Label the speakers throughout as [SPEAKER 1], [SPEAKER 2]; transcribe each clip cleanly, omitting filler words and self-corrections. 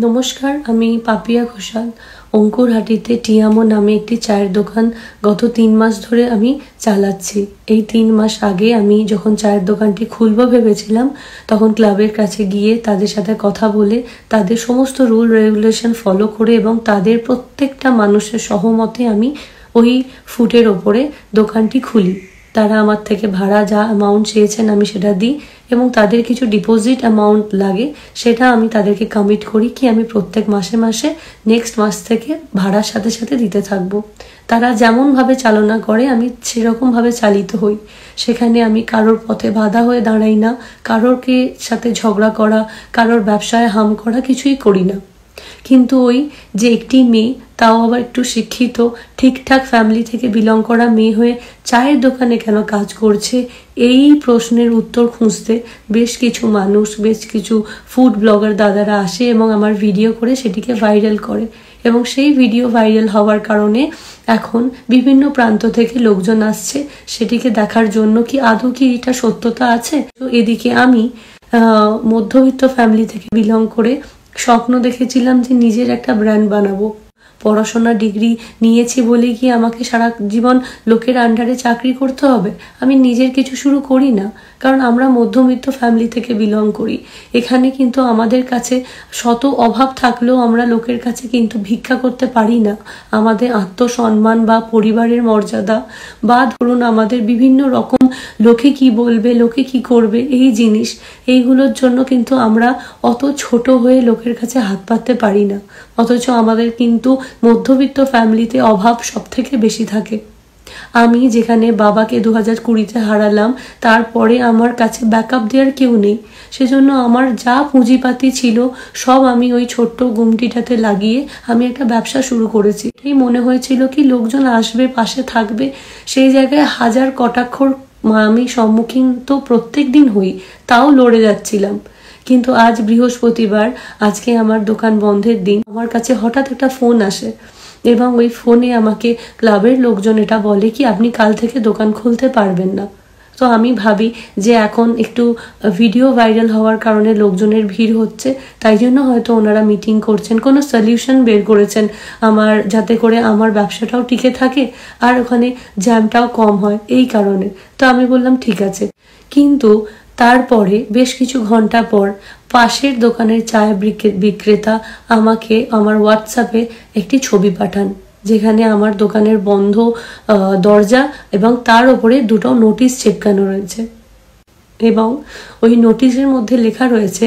[SPEAKER 1] নমস্কার, আমি পাপিয়া ঘোষাল। অঙ্কুরহাটিতে টিয়ামো নামে একটি চায়ের দোকান গত 3 মাস ধরে আমি চালাচ্ছি। এই 3 মাস আগে আমি যখন চায়ের দোকানটি খুলবো ভেবেছিলাম, তখন ক্লাবের কাছে গিয়ে তাদের সাথে কথা বলে তাদের সমস্ত রুল রেগুলেশন ফলো করে এবং তাদের প্রত্যেকটা মানুষের সহমতে আমি ওই ফুটের ওপরে দোকানটি খুলি। তারা আমার থেকে ভাড়া যা অ্যামাউন্ট চেয়েছেন আমি সেটা দিই এবং তাদের কিছু ডিপোজিট অ্যামাউন্ট লাগে সেটা আমি তাদেরকে কমিট করি কি আমি প্রত্যেক মাসে মাসে নেক্সট মাস থেকে ভাড়ার সাথে সাথে দিতে থাকবো। তারা যেমনভাবে চালনা করে আমি সেরকমভাবে চালিত হই। সেখানে আমি কারোর পথে বাধা হয়ে দাঁড়াই না, কারোরকে সাথে ঝগড়া করা, কারোর ব্যবসায় হাম করা কিছুই করি না। কিন্তু ওই যে একটি মেয়ে, তাও আবার একটু শিক্ষিত, ঠিকঠাক ফ্যামিলি থেকে বিলং করা মেয়ে হয়ে চায়ের দোকানে কেন কাজ করছে, এই প্রশ্নের উত্তর খুঁজতে বেশ কিছু মানুষ, বেশ কিছু ফুড ব্লগার দাদারা আসে এবং আমার ভিডিও করে সেটিকে ভাইরাল করে এবং সেই ভিডিও ভাইরাল হওয়ার কারণে এখন বিভিন্ন প্রান্ত থেকে লোকজন আসছে সেটিকে দেখার জন্য কি আদৌ কি এটা সত্যতা আছে। তো এদিকে আমি মধ্যবিত্ত ফ্যামিলি থেকে বিলং করে স্বপ্ন দেখেছিলাম যে নিজের একটা ব্র্যান্ড বানাবো। পড়াশোনা ডিগ্রি নিয়েছি বলে কি আমাকে সারা জীবন লোকের আন্ডারে চাকরি করতে হবে? আমি নিজের কিছু শুরু করি না, কারণ আমরা মধ্যবিত্ত ফ্যামিলি থেকে বিলং করি। এখানে কিন্তু আমাদের কাছে শত অভাব থাকলেও আমরা লোকের কাছে কিন্তু ভিক্ষা করতে পারি না। আমাদের আত্মসম্মান বা পরিবারের মর্যাদা বা ধরুন আমাদের বিভিন্ন রকম লোকে কি বলবে, লোকে কি করবে, এই জিনিস, এইগুলোর জন্য কিন্তু আমরা অত ছোট হয়ে লোকের কাছে হাত পাততে পারি না। অথচ আমাদের কিন্তু মধ্যবিত্ত ফ্যামিলিতে অভাব সব থেকে বেশি থাকে। আমি যেখানে বাবাকে 2020-তে হারালাম, তারপরে আমার কাছে ব্যাকআপ দেওয়ার কেউ নেই। সেজন্য আমার যা পুঁজিপাতি ছিল সব আমি ওই ছোট্ট গুমটিটাতে লাগিয়ে আমি একটা ব্যবসা শুরু করেছি। এই মনে হয়েছিল কি লোকজন আসবে, পাশে থাকবে, সেই জায়গায় হাজার কটাক্ষর আমি সম্মুখীন তো প্রত্যেক দিন হই, তাও লড়ে যাচ্ছিলাম। কিন্তু আজ বৃহস্পতিবার, আজকে আমার দোকান বন্ধের দিন, আমার কাছে হঠাৎ একটা ফোন আসে এবং ওই ফোনে আমাকে ক্লাবের লোকজন এটা বলে কি আপনি কাল থেকে দোকান খুলতে পারবেন না। তো আমি ভাবি যে এখন একটু ভিডিও ভাইরাল হওয়ার কারণে লোকজনের ভিড় হচ্ছে, তাই জন্য হয়তো ওনারা মিটিং করছেন, কোনো সলিউশন বের করেছেন আমার, যাতে করে আমার ব্যবসাটাও টিকে থাকে আর ওখানে জ্যামটাও কম হয়, এই কারণে। তো আমি বললাম ঠিক আছে। কিন্তু তারপরে বেশ কিছু ঘন্টা পর পাশের দোকানের চায়ের বিক্রেতা আমাকে আমার হোয়াটসঅ্যাপে একটি ছবি পাঠান, যেখানে আমার দোকানের বন্ধ দরজা এবং তার উপরে দুটো নোটিশ চিপকানো রয়েছে এবং ওই নোটিশের মধ্যে লেখা রয়েছে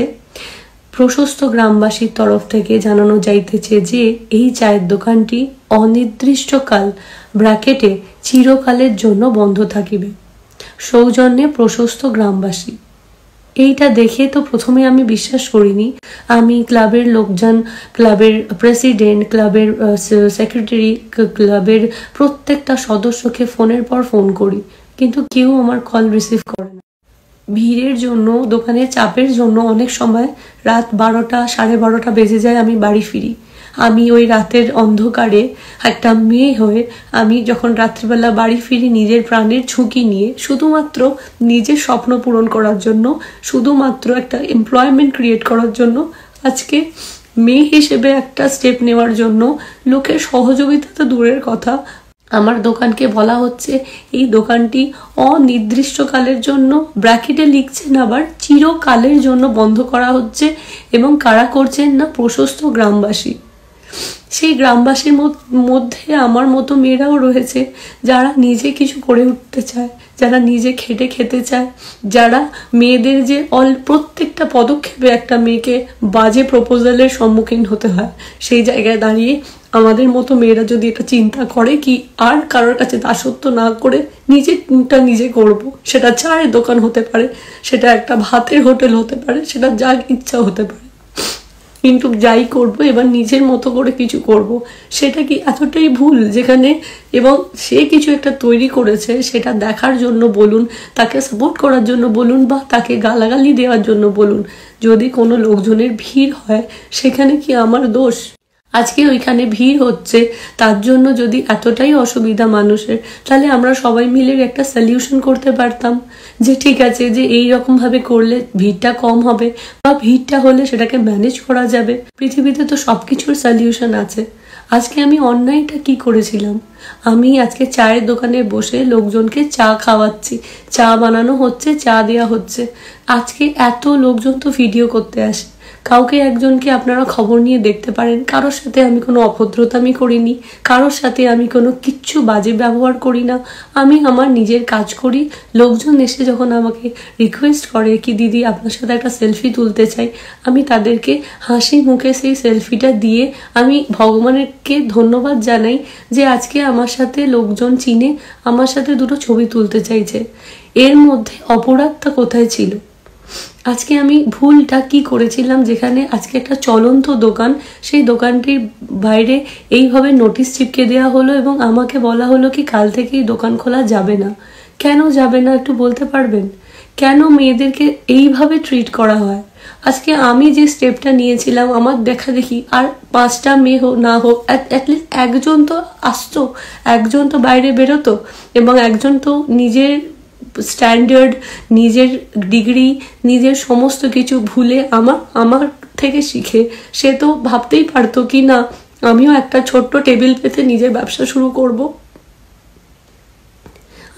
[SPEAKER 1] প্রশস্ত গ্রামবাসীর তরফ থেকে জানানো যাইতেছে যে এই চায়ের দোকানটি অনির্দিষ্টকাল ব্র্যাকেটে চিরকালের জন্য বন্ধ থাকিবে। সৌজন্যে প্রশস্ত গ্রামবাসী। এইটা দেখে তো প্রথমে আমি বিশ্বাস করিনি। আমি ক্লাবের লোকজন, ক্লাবের প্রেসিডেন্ট, ক্লাবের সেক্রেটারি, ক্লাবের প্রত্যেকটা সদস্যকে ফোনের পর ফোন করি, কিন্তু কেউ আমার কল রিসিভ করে না। ভিড়ের জন্য, দোকানের চাপের জন্য অনেক সময় রাত 12টা, 12:30 বেজে যায় আমি বাড়ি ফিরি। আমি ওই রাতের অন্ধকারে একটা মেয়ে হয়ে আমি যখন রাত্রিবেলা বাড়ি ফিরি নিজের প্রাণের ঝুঁকি নিয়ে, শুধুমাত্র নিজের স্বপ্ন পূরণ করার জন্য, শুধুমাত্র একটা এমপ্লয়মেন্ট ক্রিয়েট করার জন্য, আজকে মেয়ে হিসেবে একটা স্টেপ নেওয়ার জন্য লোকের সহযোগিতা তো দূরের কথা, আমার দোকানকে বলা হচ্ছে এই দোকানটি অনির্দিষ্টকালের জন্য, ব্র্যাকেটে লিখছেন আবার চিরকালের জন্য বন্ধ করা হচ্ছে। এবং কারা করছেন না? প্রশস্ত গ্রামবাসী। সেই গ্রামবাসীর মধ্যে আমার মতো মেয়েরাও রয়েছে যারা নিজে কিছু করে উঠতে চায়, যারা নিজে খেটে খেতে চায়, যারা মেয়েদের যে প্রত্যেকটা পদক্ষেপে একটা মেয়েকে বাজে প্রপোজালের সম্মুখীন হতে হয়, সেই জায়গায় দাঁড়িয়ে আমাদের মতো মেয়েরা যদি এটা চিন্তা করে কি আর কারোর কাছে দাসত্ব না করে নিজেরটা নিজে করব, সেটা চায়ের দোকান হতে পারে, সেটা একটা ভাতের হোটেল হতে পারে, সেটা যা ইচ্ছা হতে পারে, কিন্তু যাই করব এবার নিজের মতো করে কিছু করব, সেটা কি এতটাই ভুল? যেখানে এবং সে কিছু একটা তৈরি করেছে সেটা দেখার জন্য বলুন, তাকে সাপোর্ট করার জন্য বলুন বা তাকে গালাগালি দেওয়ার জন্য বলুন, যদি কোনো লোকজনের ভিড় হয় সেখানে কি আমার দোষ? আজকে ওইখানে ভিড় হচ্ছে, তার জন্য যদি এতটাই অসুবিধা মানুষের, তাহলে আমরা সবাই মিলে একটা সলিউশন করতে পারতাম যে ঠিক আছে, যে এই রকম ভাবে করলে ভিড়টা কম হবে, বা ভিড়টা হলে সেটাকে ম্যানেজ করা যাবে। পৃথিবীতে তো সবকিছুর সলিউশন আছে। আজকে আমি অন্যায়টা কি করেছিলাম? আমি আজকে চায়ের দোকানে বসে লোকজনকে চা খাওয়াচ্ছি, চা বানানো হচ্ছে, চা দেওয়া হচ্ছে। আজকে এত লোকজন তো ভিডিও করতে আসে, কাউকে একজনকে আপনারা খবর নিয়ে দেখতে পারেন, কারোর সাথে আমি কোনো অভদ্রতামি করিনি, কারোর সাথে আমি কোনো কিচ্ছু বাজে ব্যবহার করি না। আমি আমার নিজের কাজ করি। লোকজন এসে যখন আমাকে রিকোয়েস্ট করে কি দিদি আপনার সাথে একটা সেলফি তুলতে চাই, আমি তাদেরকে হাসি মুখে সেই সেলফিটা দিয়ে আমি ভগবানকে ধন্যবাদ জানাই যে আজকে আমার সাথে লোকজন চিনে আমার সাথে দুটো ছবি তুলতে চাইছে। এর মধ্যে অপরাধটা কোথায় ছিল? আজকে আমি ভুলটা কি করেছিলাম? যেখানে আজকে একটা চলন্ত দোকান, সেই দোকানটির বাইরে এইভাবে নোটিশ চিপকে দেওয়া হলো এবং আমাকে বলা হলো কি কাল থেকেই দোকান খোলা যাবে না। কেন যাবে না একটু বলতে পারবেন? কেন মেয়েদেরকে এইভাবে ট্রিট করা হয়? আজকে আমি যে স্টেপটা নিয়েছিলাম, আমার দেখা দেখি আর 5টা মেয়ে হোক না হোক, অ্যাটলিস্ট একজন তো আসতো, একজন তো বাইরে বেরোতো, এবং একজন তো নিজের স্ট্যান্ডার্ড, নিজের ডিগ্রি, নিজের সমস্ত কিছু ভুলে আমার থেকে শিখে সে তো ভাবতেই পারতো কি না আমিও একটা ছোট্ট টেবিল পেতে নিজের ব্যবসা শুরু করব।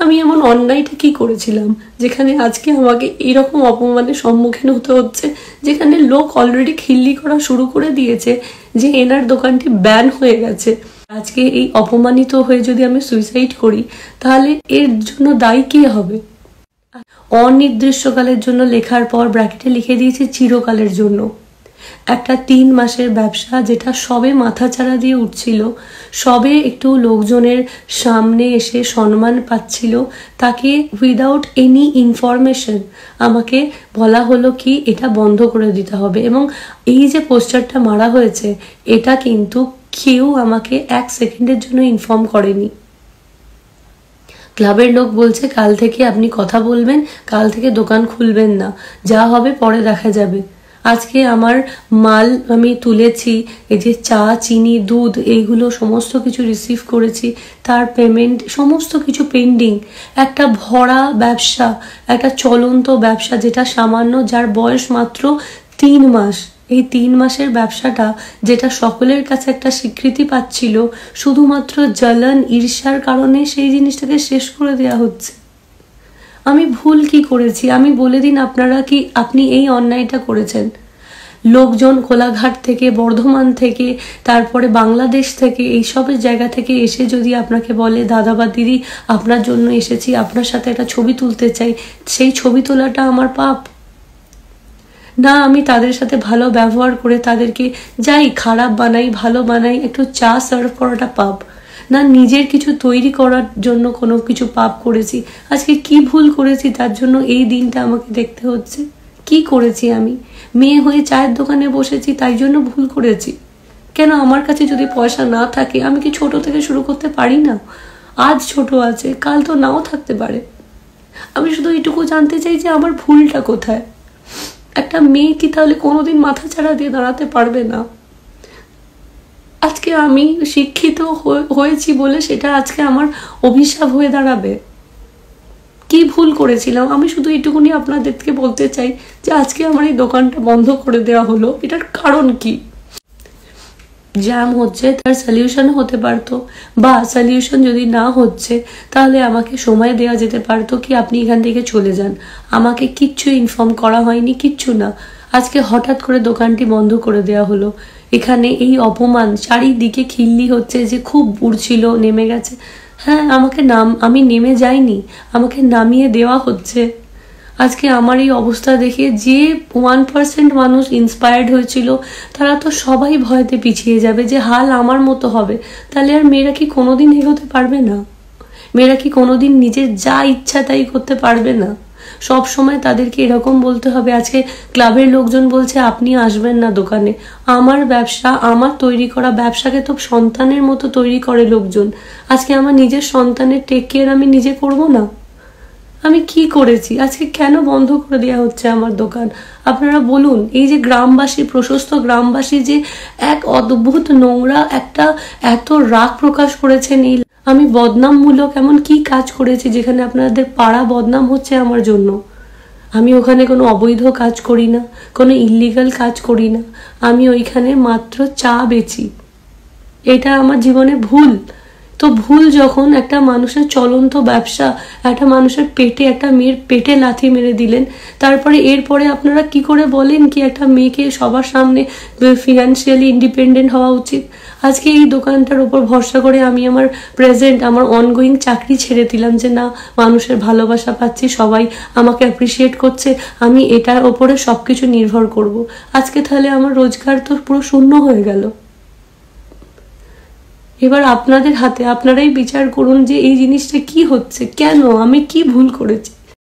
[SPEAKER 1] আমি এমন অন্যায়টা কি করেছিলাম যেখানে আজকে আমাকে এইরকম অপমানের সম্মুখীন হতে হচ্ছে, যেখানে লোক অলরেডি খিল্লি করা শুরু করে দিয়েছে যে এনার দোকানটি ব্যান হয়ে গেছে। আজকে এই অপমানিত হয়ে যদি আমি সুইসাইড করি, তাহলে এর জন্য দায়ী কে হবে? অনির্দিষ্টকালের জন্য লেখার পর ব্র্যাকেটে লিখে দিয়েছি চিরকালের জন্য। একটা 3 মাসের ব্যবসা যেটা সবে মাথাচাড়া দিয়ে উঠছিল, সবে একটু লোকজনের সামনে এসে সম্মান পাচ্ছিল, তাকে উইদাউট এনি ইনফরমেশন আমাকে বলা হলো কি এটা বন্ধ করে দিতে হবে। এবং এই যে পোস্টারটা মারা হয়েছে, এটা কিন্তু কেউ আমাকে 1 সেকেন্ডের জন্য ইনফর্ম করেনি। ক্লাবের লোক বলছে কাল থেকে আপনি কথা বলবেন, কাল থেকে দোকান খুলবেন না, যা হবে পরে দেখা যাবে। আজকে আমার মাল আমি তুলেছি, এই যে চা, চিনি, দুধ, এইগুলো সমস্ত কিছু রিসিভ করেছি, তার পেমেন্ট সমস্ত কিছু পেন্ডিং। একটা ভরা ব্যবসা, একটা চলন্ত ব্যবসা যেটা সামান্য, যার বয়স মাত্র 3 মাস, এই 3 মাসের ব্যবসাটা যেটা সকলের কাছে একটা স্বীকৃতি পাচ্ছিল, শুধুমাত্র জ্বলন ঈর্ষার কারণে সেই জিনিসটাকে শেষ করে দেওয়া হচ্ছে। আমি ভুল কি করেছি? আমি বলে দিন আপনারা কি আপনি এই অন্যায়টা করেছেন? লোকজন কোলাঘাট থেকে, বর্ধমান থেকে, তারপরে বাংলাদেশ থেকে, এইসবের জায়গা থেকে এসে যদি আপনাকে বলে দাদা বা দিদি আপনার জন্য এসেছি, আপনার সাথে একটা ছবি তুলতে চাই, সেই ছবি তোলাটা আমার পাপ না? আমি তাদের সাথে ভালো ব্যবহার করে তাদেরকে যাই খারাপ বানাই, ভালো বানাই, একটু চা সার্ভ করাটা পাপ না? নিজের কিছু তৈরি করার জন্য কোনো কিছু পাপ করেছি? আজকে কি ভুল করেছি তার জন্য এই দিনটা আমাকে দেখতে হচ্ছে? কি করেছি আমি? মেয়ে হয়ে চায়ের দোকানে বসেছি তাই জন্য ভুল করেছি? কেন আমার কাছে যদি পয়সা না থাকে আমি কি ছোট থেকে শুরু করতে পারি না? আজ ছোট আছে, কাল তো নাও থাকতে পারে। আমি শুধু এইটুকু জানতে চাই যে আমার ভুলটা কোথায়। একটা মেয়ে কি তাহলে কোনোদিন মাথা ছাড়া দিয়ে দাঁড়াতে পারবে না? আজকে আমি শিক্ষিত হয়েছি বলে সেটা আজকে আমার অভিশাপ হয়ে দাঁড়াবে? কি ভুল করেছিলাম? আমি শুধু এইটুকুনি আপনাদেরকে বলতে চাই যে আজকে আমার এই দোকানটা বন্ধ করে দেওয়া হলো, এটার কারণ কি? জ্যাম হচ্ছে, তার সলিউশন হতে পারতো, বা সলিউশন যদি না হচ্ছে তাহলে আমাকে সময় দেওয়া যেতে পারতো কি আপনি এখান থেকে চলে যান। আমাকে কিচ্ছু ইনফর্ম করা হয়নি, কিচ্ছু না। আজকে হঠাৎ করে দোকানটি বন্ধ করে দেওয়া হলো। এখানে এই অপমান, চারিদিকে খিল্লি হচ্ছে যে খুব উড়ছিল, নেমে গেছে। হ্যাঁ, আমি নেমে যাইনি, আমাকে নামিয়ে দেওয়া হচ্ছে। আজকে আমার এই অবস্থা দেখে যে 1% মানুষ ইন্সপায়ার্ড হয়েছিল, তারা তো সবাই ভয়তে পিছিয়ে যাবে যে হাল আমার মতো হবে। তাহলে আর মেয়েরা কি কোনোদিন এগোতে পারবে না? মেয়েরা কি কোনোদিন নিজের যা ইচ্ছা তাই করতে পারবে না? সব সময় তাদেরকে এরকম বলতে হবে? আজকে ক্লাবের লোকজন বলছে আপনি আসবেন না দোকানে। আমার ব্যবসা, আমার তৈরি করা ব্যবসাকে তো সন্তানের মতো তৈরি করে লোকজন। আজকে আমার নিজের সন্তানের টেক কেয়ার আমি নিজে করব না? আমি কি করেছি? আজকে কেন বন্ধ করে দেওয়া হচ্ছে আমার দোকান? আপনারা বলুন। এই যে গ্রামবাসী, প্রশস্ত গ্রামবাসী যে এক অদ্ভুত নোংরা একটা এত রাগ প্রকাশ করেছেন, এই আমি বদনামমূলক এমন কি কাজ করেছি যেখানে আপনাদের পাড়া বদনাম হচ্ছে আমার জন্য? আমি ওখানে কোনো অবৈধ কাজ করি না, কোনো ইল্লিগাল কাজ করি না। আমি ওইখানে মাত্র চা বেচি। এটা আমার জীবনে ভুল। তো ভুল যখন, একটা মানুষের চলন্ত ব্যবসা, একটা মানুষের পেটে, একটা মেয়ের পেটে লাথি মেরে দিলেন, তারপরে এরপরে আপনারা কি করে বলেন কি একটা মেয়েকে সবার সামনে ফিনান্সিয়ালি ইন্ডিপেন্ডেন্ট হওয়া উচিত? আজকে এই দোকানটার উপর ভরসা করে আমি আমার প্রেজেন্ট, আমার অনগোয়িং চাকরি ছেড়ে দিলাম যে না, মানুষের ভালোবাসা পাচ্ছি, সবাই আমাকে অ্যাপ্রিসিয়েট করছে, আমি এটার ওপরে সবকিছু নির্ভর করব। আজকে তাহলে আমার রোজগার তো পুরো শূন্য হয়ে গেল। এবার আপনাদের হাতে, আপনারাই বিচার করুন যে এই জিনিসটা কি হচ্ছে, কেন, আমি কি ভুল করেছি।